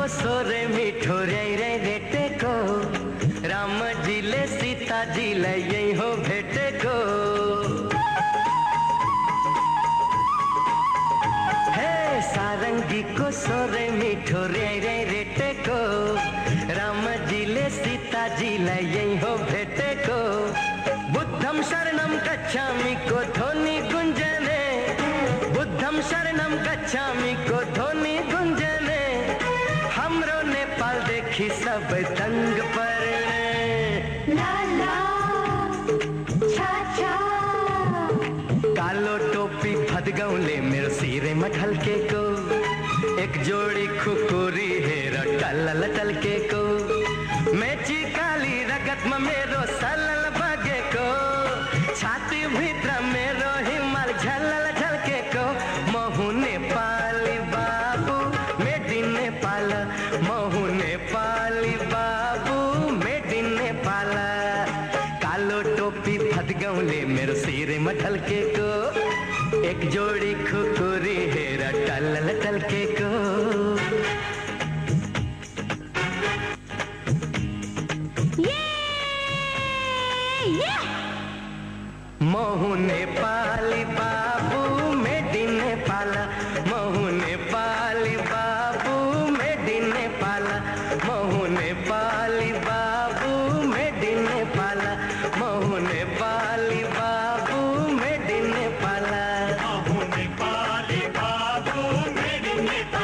सोरे मीठो रे रे रेटे को राम जी ले सीता जी ले यही हो भेटे को हे सारंगी को सोरे मीठो रे रे रेटे को राम जी ले सीता जी ले यही हो भेटे को बुद्धम शरणम गच्छामि को ध्वनि गुंजने बुद्धम शरणम गच्छामि को ध्वनि गुंजने हमरो नेपाल देखी सब दंग पड़ने ला ला छा छा कालो टोपी भदगौले मेरो सिरे मठल के को एक जोड़ी खुकुरी हेर टलल टलके को मेची काली रगत में मेरो सलल बगे को छाती भीतर मेरो हिमाल झलल झलके को महु नेपाली बाबू मेड इन नेपाल महु नेपाली बाबू मेड इन नेपाल कालो टोपी भदगौले मेरो सिरे मठल के को एक जोड़ी खुकुरी हेरा टलल टलके को महु नेपाली बाबू मेड इन नेपाल महु नेपाली बाबू मेड इन नेपाल महु नेपाली बाबू मेड इन नेपाल महु नेपाली बाबू मेड इन नेपाल महु नेपाली बाबू मेड इन नेपाल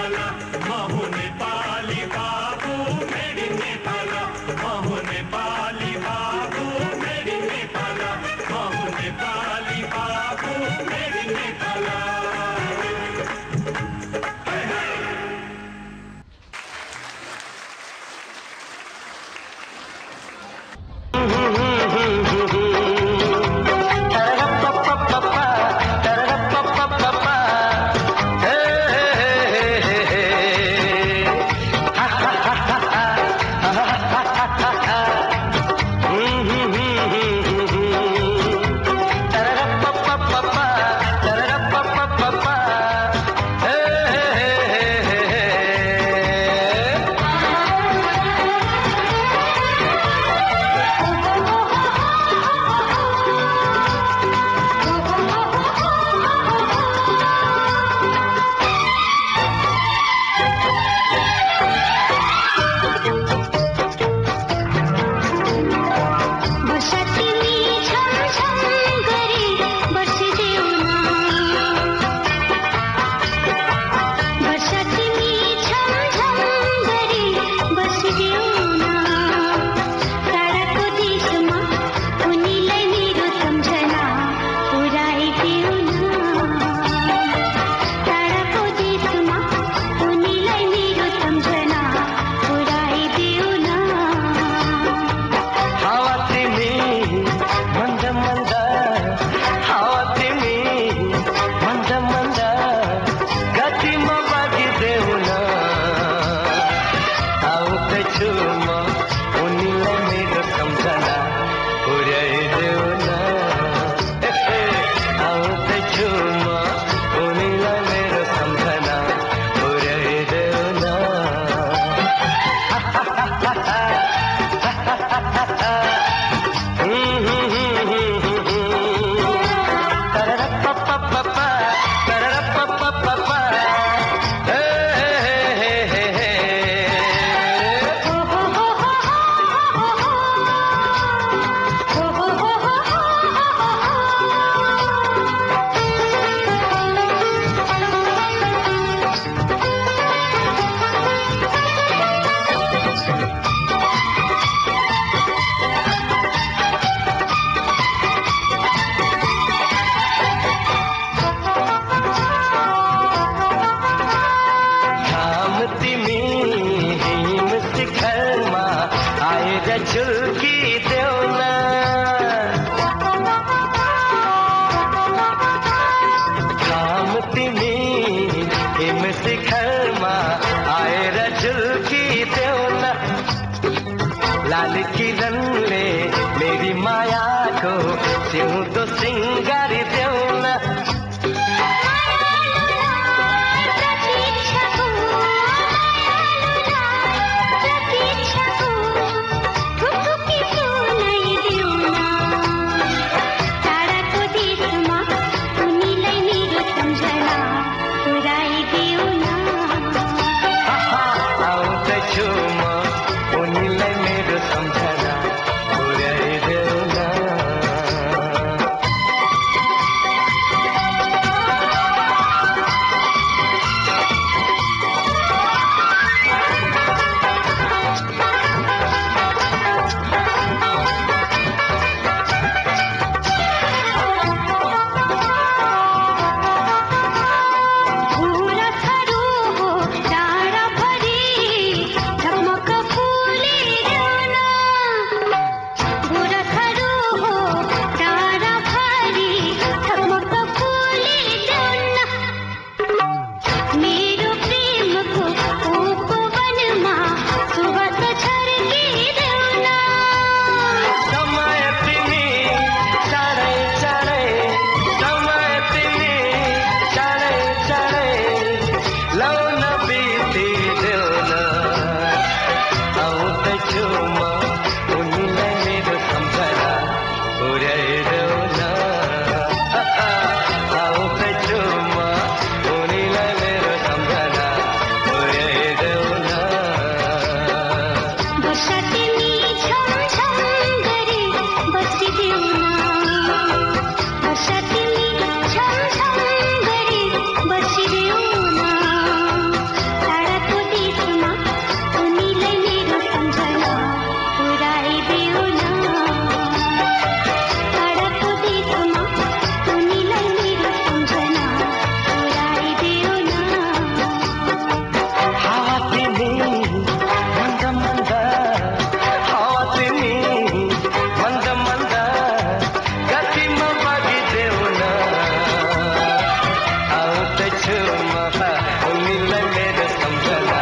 उनीलाई मेरो सम्झना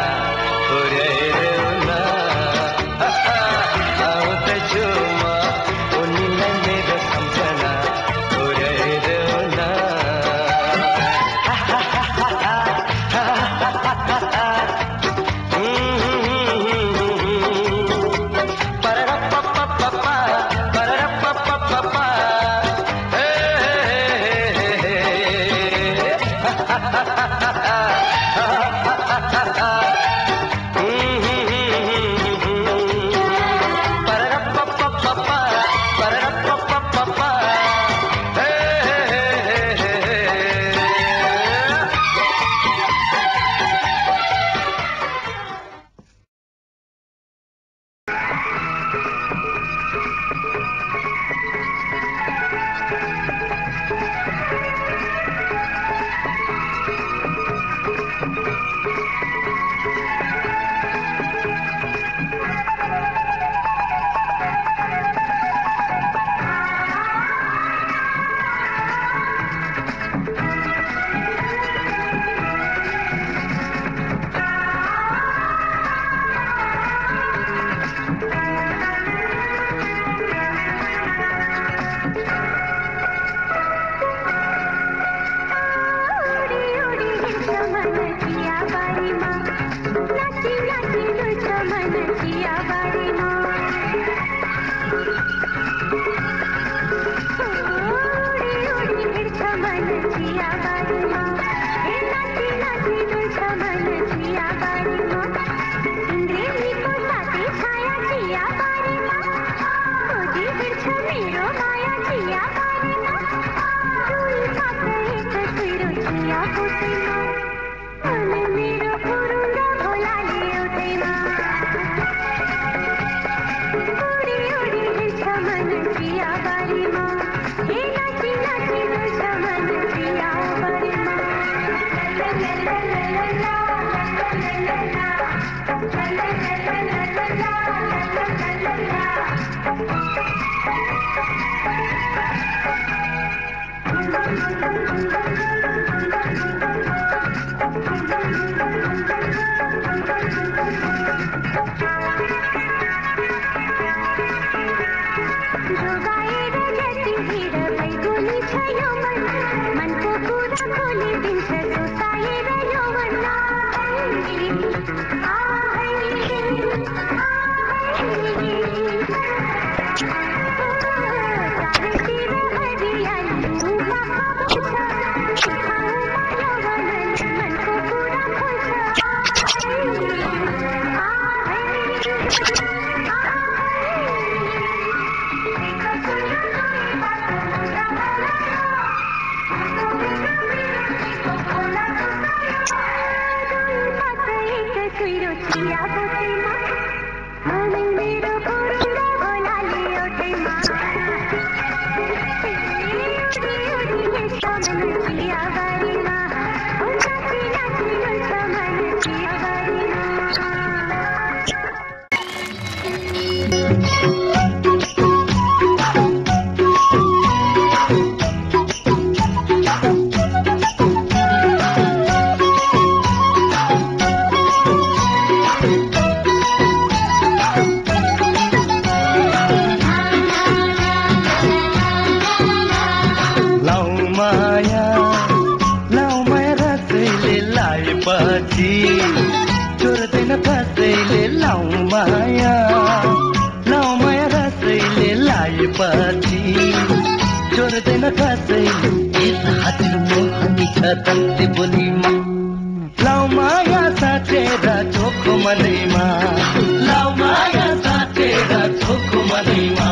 पुर्याइदेऊ न आउँदैछु म उनीलाई मेरो सम्झना पुर्याइदेऊ न छोड्दैन कसैले लाउ माया रसैले लाएपछि छोड्दैन कसैले हजुर मोहनी छ तन्ते बोलीमा लाउ माया साँचेर चोखो मनैमा लाउ माया साँचेर चोखो मनैमा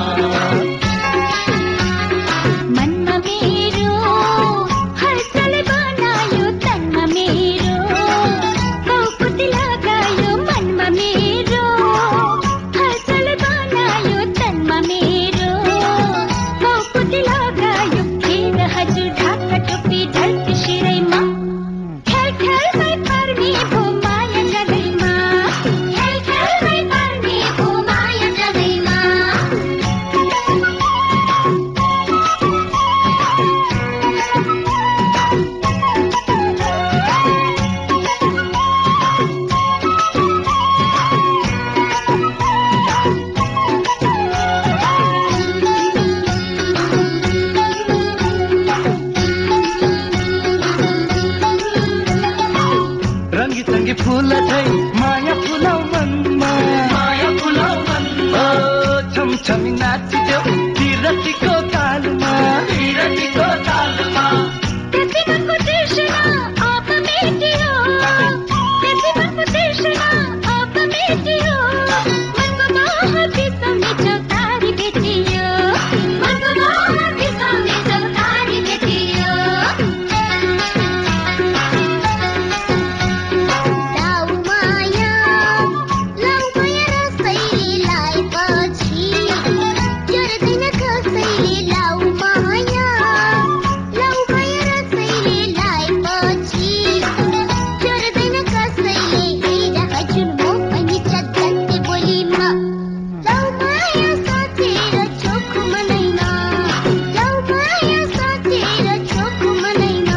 नाङ्गी फुल झै माया फुलाउ मनमा छमछमी नाचिदेऊ तिरतीको तालमा प्रतिभाको तृष्णा आप मेटियो प्रतिभाको तृष्णा आप मेटियो मनको मोह बिसाउने चौतारी भेटियो मनको मोह बिसाउने चौतारी भेटियो लाउ माया रसैलाई पछि चढ्दैन कसैले लाउ माया रसैलाई पछि चढ्दैन कसैले हेर हजुर म पनि चट्टै बोलीमा लाउ माया साथेर चोख मनैन लाउ माया साथेर चोख मनैन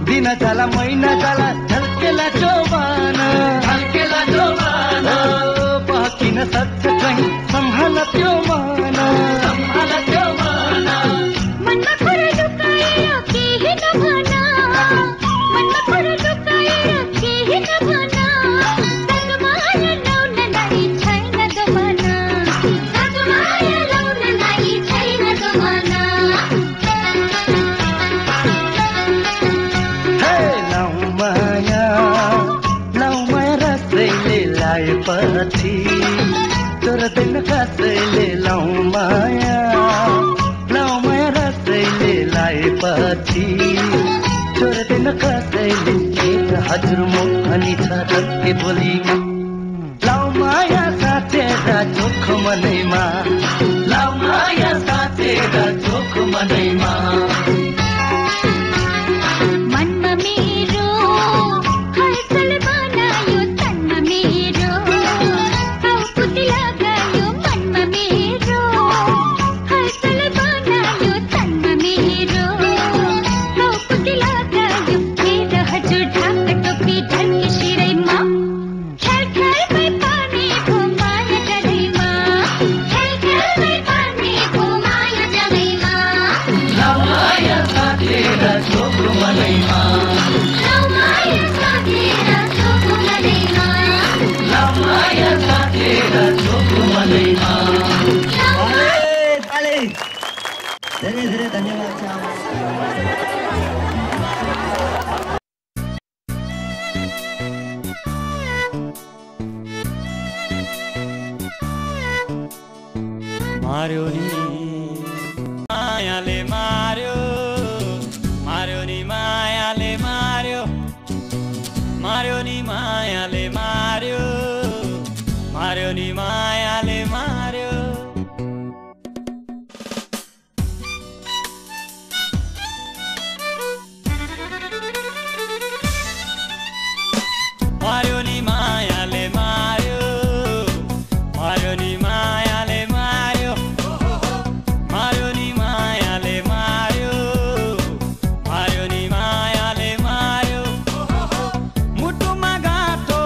दिन जाला महिना जाला झल्केला जोबाना बाँकिन सक्छ कहीँ सम्हाल त्यो माना मनमा कुरा लुकाएर केही नभन मनमा कुरा लुकाएर केही नभन साँचो माया लाउनलाई छैन दोमना साँचो माया लाउनलाई छैन दोमना हे लाउ माया रसैले लाएपछि चोर्दैन कसैले लाउ माया रसैले लाएपछि चोर्दैन कसैले खेत हजुर म अनि छ धक्के बोलीमा लाउ माया साथेर चोख मनैमा लाउ माया साथेर चोख मनैमा मनमा मेरो हलचल बनायो तनमा मेरो आउकुती लगायो मनमा मेरो हलचल बनायो तनमा मेरो आउकुती लगायो हेर हजुर ढाक टोपी ढल्के शिरैमा ख्यालमै पानी भो माया जगैमा ख्यालमै पानी भो माया जगैमा लाउ माया साथेर चोख मनैमा लाउ माया साथेर चोख मनैमा लाउ माया साथेर चोख मनैमा धेरै धेरै धन्यवाद छ मार्यो नि मायाले मार्यो नि मायाले मार्यो नि मायाले मार्यो नि मायाले मार्यो नि मायाले मार्यो नि मायाले मार्यो नि मायाले मार्यो नि मायाले मार्यो मुटुमा गाँठो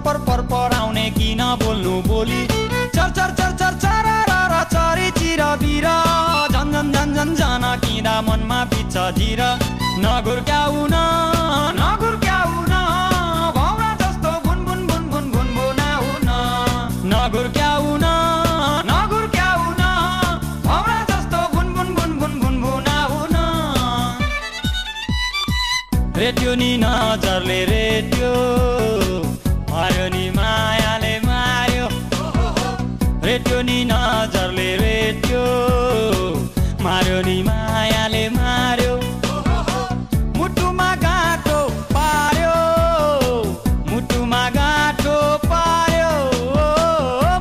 पर पर पराउने किन बोल्नु बोली चर चर चर चर चरा चरी चिरा बिरा झन झन झन झन जान किँदा मनमा बिच्छ जिरा नगुर्क्याउन नगुर्क्याउन भौरा जस्तो बुन बुन बुन बुन बुन बुनाउन नगुर्क्याउन नगुर्क्याउन भौरा जस्तो बुन बुन बुन बुन बुन बुनाउन रेट्यो नि नजरले रेट्यो मार्यो नि मायाले मार्यो रेट्यो नि नजरले रेट्यो मार्यो नि मायाले मार्यो मुटुमा गाँठो पार्यो मुटुमा गाँठो पार्यो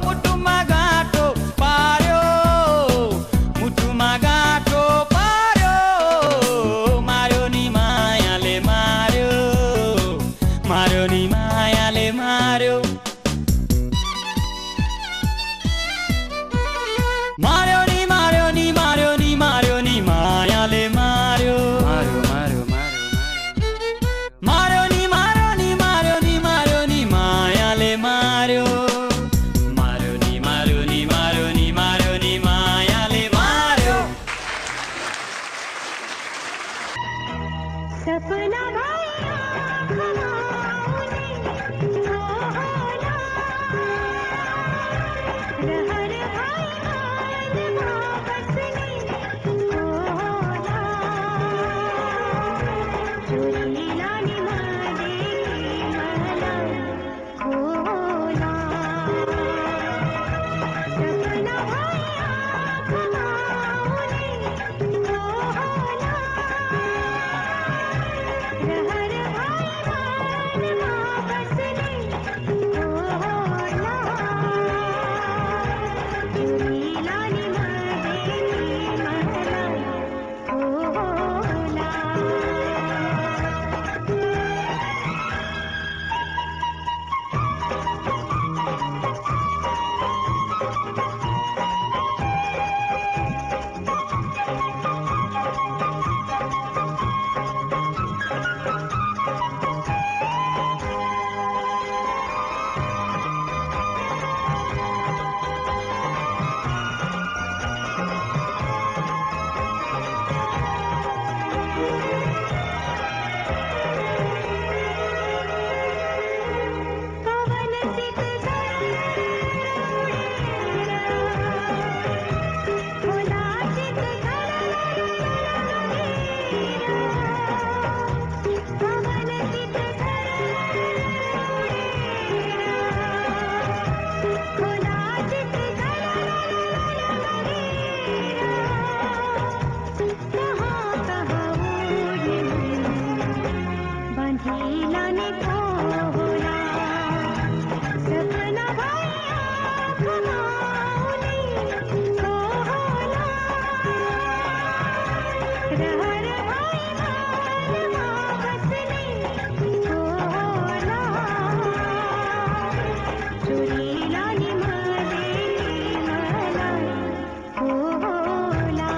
मुटुमा गाँठो पार्यो मुटुमा गाँठो पार्यो मार्यो नि मायाले मार्यो मार्यो नि मायाले मार्यो मार्यो नि मार्यो नि मार्यो नि मार्यो नि मायाले मार्यो मार्यो मार्यो मार्यो मार्यो नि मार्यो नि मार्यो नि मार्यो नि मायाले मार्यो मार्यो नि मार्यो नि मार्यो नि मार्यो नि मायाले मार्यो सपना भया खमाउने होला रहर भया बसने होला चोरी लाने मारे मला होला सपना भया खमाउने होला रहर भया बसने होला चोरी लाने मारे मला होला पवन सित होला चित पवन सित होला चित कहाँ कहाँ उड़े बांधी लाने को होला सपना भया खमाउने को होला रहर भया बसने को होला चोरी लाने मारे मला होला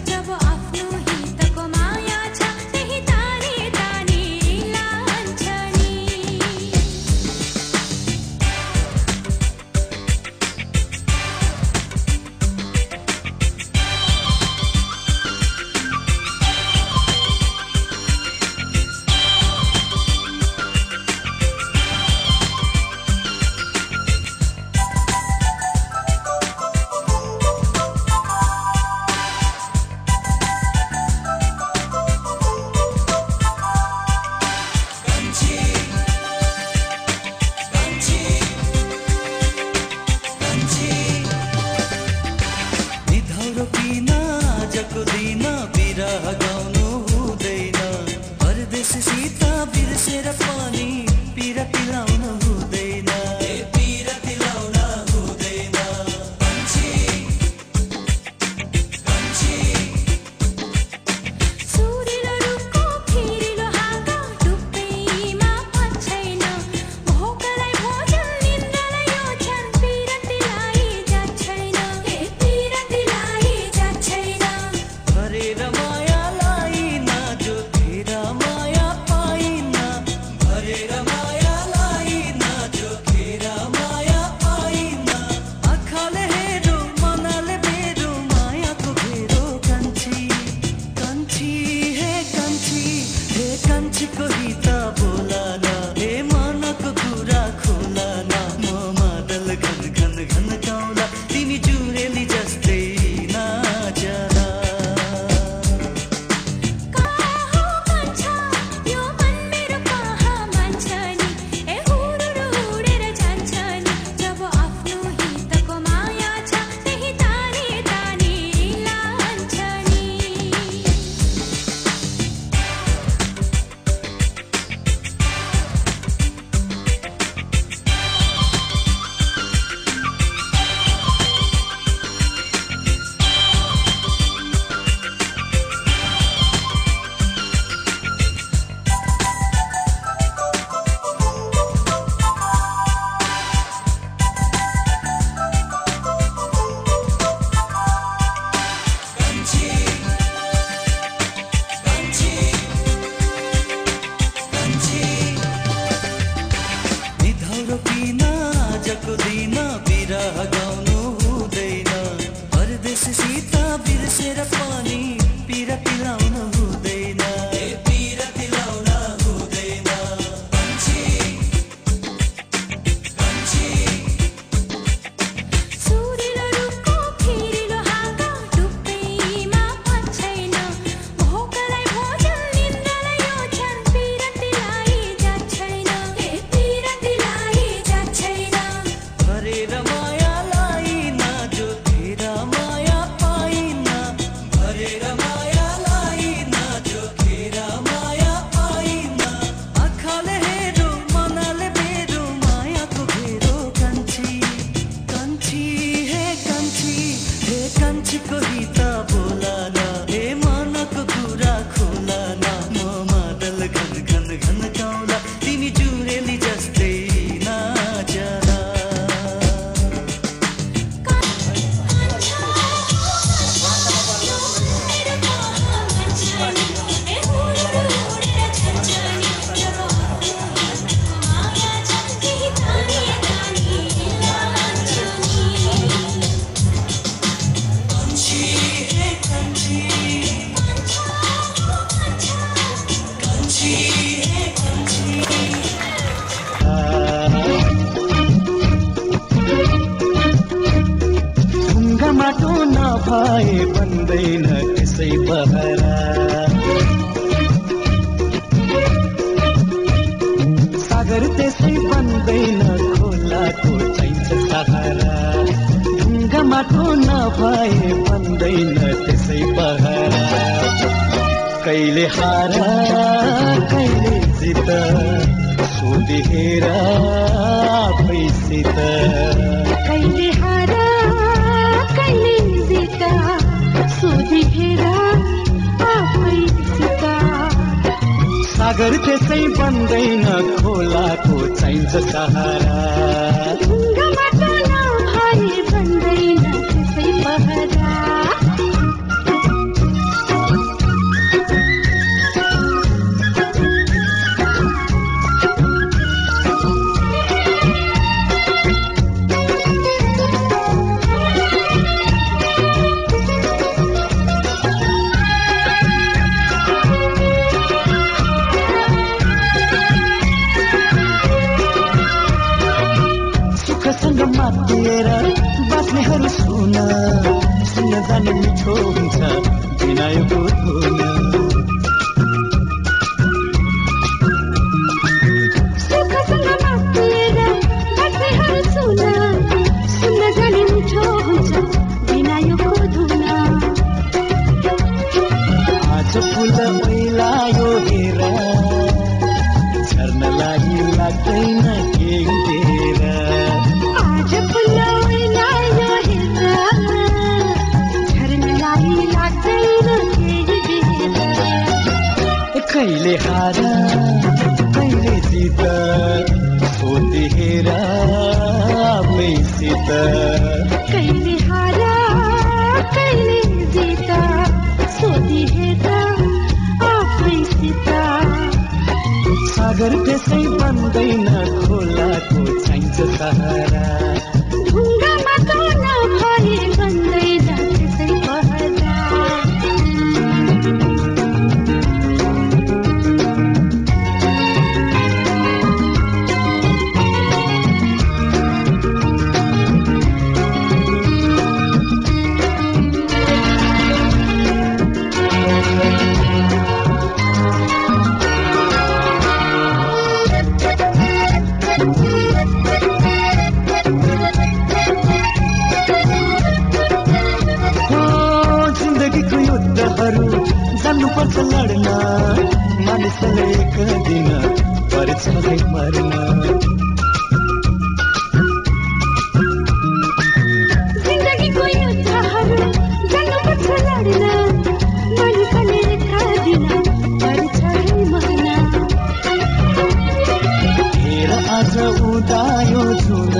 जब माटो नभए बन्दैन त्यसै पहरा सागर त्यसै बन्दैन खोलाको चाहिन्छ सहारा ढुङ्गा माटो नभए बन्दैन त्यसै पहरा कहिले हार कहिले जित सोधेर आफैसित कहिले हार कहिले जित सोधेर आफैसित सागर त्यसै बन्दैन खोलाको चाहिन्छ सहारा ढुङ्गा माटो नभए बन्दैन त्यसै पहरा मातेर बाँच्नेहरू सुन जाने मिठो हुन्छ विनयको धुन सुखसँग मातेर बाँच्नेहरू सुन्न जाने मिठो हुन्छ विनयको धुन आज फुल मैलायो हेर झर्नलाई लाग्दैन केही आज फुल मैलायो हेर झर्नलाई लाग्दैन केही कहिले हार कहिले जित सोधेर आफैसित कहिले हार कहिले जित सोधेर आफैसित सागर त्यसै बन्दैन खोलाको चाहिन्छ सहारा ढुङ्गा माटो नभए बन्दैन त्यसै पहरा जान्नुपर्छ लड्न मानिसले एक दिन पर्छ मर्न जिन्दगीको युद्धहरू जान्नुपर्छ लड्न मानिसले एक दिन पर्छ मर्न हेर आज उदायो जुन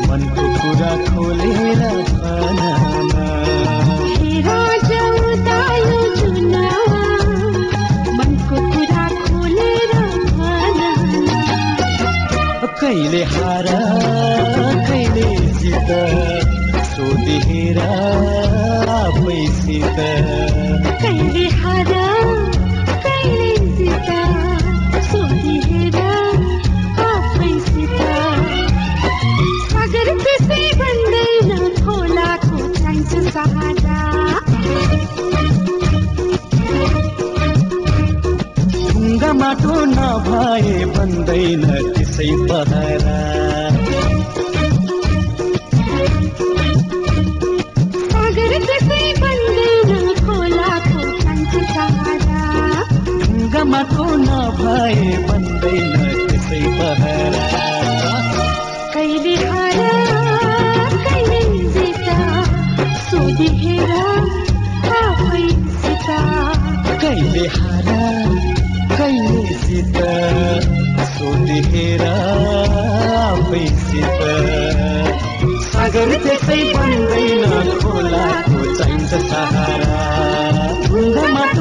मनको कुरा खोलेर भन कहिले हार कहिले जित सोधेर आफैसित कहिले हार कहिले जित सोधेर आफैसित सागर त्यसै बन्दैन खोलाको चाहिन्छ सहारा ढुङ्गा माटो नभए बन्दैन त्यसै पहरा सागर त्यसै बन्दैन खोलाको चाहिन्छ सहारा ढुङ्गा माटो नभए बन्दैन त्यसै पहरा कहिले हार कहिले जित सोधेर आफैसित कहिले हार कहिले जित सोधेर आफैसित सागर त्यसै बन्दैन खोलाको चाहिन्छ सहारा ढुङ्गा माटो